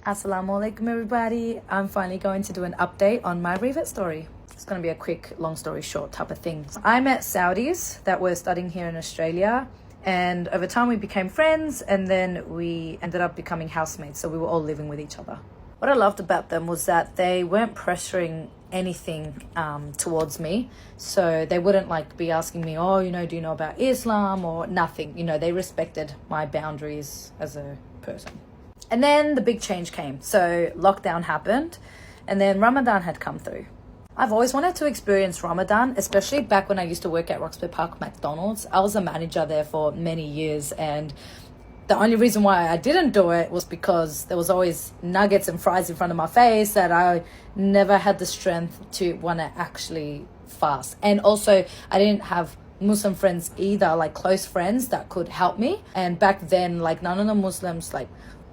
Assalamu alaikum everybody. I'm finally going to do an update on my Revert story. It's going to be a quick, long story short type of thing. I met Saudis that were studying here in Australia, and over time we became friends, and then we ended up becoming housemates, so we were all living with each other. What I loved about them was that they weren't pressuring anything towards me, so they wouldn't be asking me, do you know about Islam or nothing. They respected my boundaries as a person. And then the big change came. So lockdown happened, and then Ramadan had come through. I've always wanted to experience Ramadan, especially back when I used to work at Roxburgh Park McDonald's. I was a manager there for many years, and the only reason why I didn't do it was because there was always nuggets and fries in front of my face that I never had the strength to want to actually fast. And also, I didn't have Muslim friends either, close friends that could help me. And back then, none of the Muslims,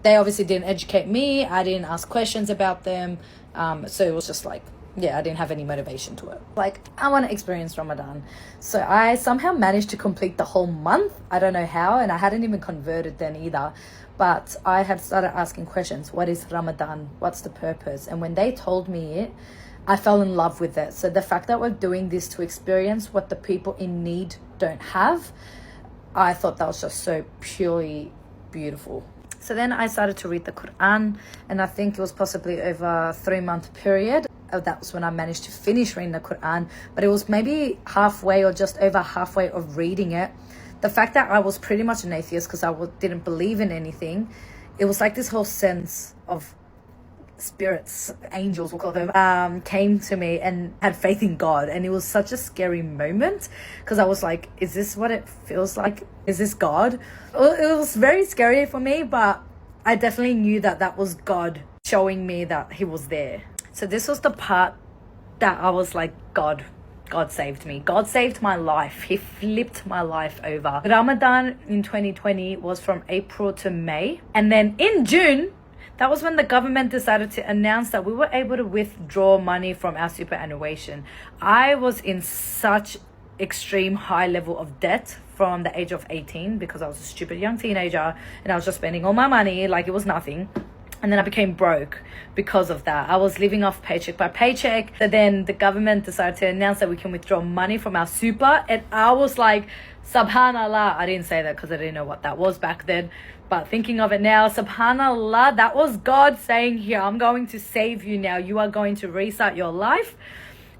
they obviously didn't educate me. I didn't ask questions about them. So it was just I didn't have any motivation to it. I want to experience Ramadan. So I somehow managed to complete the whole month. I don't know how, and I hadn't even converted then either. But I had started asking questions. What is Ramadan? What's the purpose? And when they told me it, I fell in love with it. So the fact that we're doing this to experience what the people in need don't have, I thought that was just so purely beautiful. So then I started to read the Quran, and I think it was possibly over a 3-month period. That was when I managed to finish reading the Quran, but it was maybe halfway or just over halfway of reading it. The fact that I was pretty much an atheist because I didn't believe in anything, it was this whole sense of spirits, angels we'll call them, came to me and had faith in God. And it was such a scary moment because I was like, is this what it feels like? Is this God? It was very scary for me, but I definitely knew that that was God showing me that he was there. So this was the part that I was like, God saved me. God saved my life. He flipped my life over. Ramadan in 2020 was from April to May. And then in June, that was when the government decided to announce that we were able to withdraw money from our superannuation. I was in such extreme high level of debt from the age of 18 because I was a stupid young teenager and I was just spending all my money like it was nothing. And then I became broke because of that. I was living off paycheck by paycheck. So then the government decided to announce that we can withdraw money from our super. And I was like, Subhanallah. I didn't say that because I didn't know what that was back then. But thinking of it now, Subhanallah, that was God saying, here, I'm going to save you now. You are going to restart your life.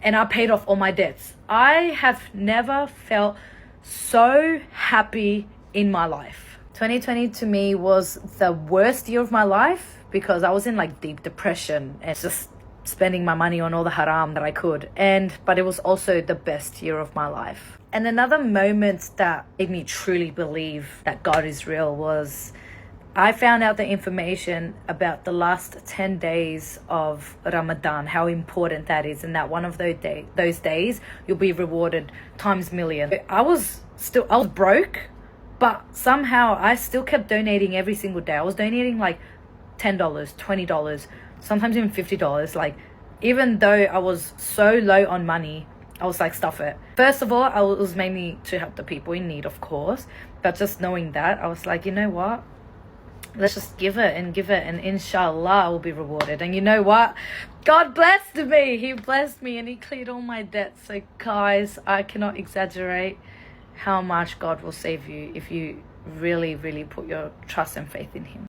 And I paid off all my debts. I have never felt so happy in my life. 2020 to me was the worst year of my life because I was in deep depression and just spending my money on all the haram that I could. But it was also the best year of my life. And another moment that made me truly believe that God is real was I found out the information about the last 10 days of Ramadan, how important that is, and that one of those days you'll be rewarded times million. I was broke, but somehow I still kept donating every single day. I was donating $10, $20, sometimes even $50. Even though I was so low on money, I was stuff it. First of all, it was mainly to help the people in need, of course. But just knowing that, I was like, you know what? Let's just give it, and inshallah I will be rewarded. And you know what? God blessed me. He blessed me and he cleared all my debts. So guys, I cannot exaggerate how much God will save you if you really, really put your trust and faith in him.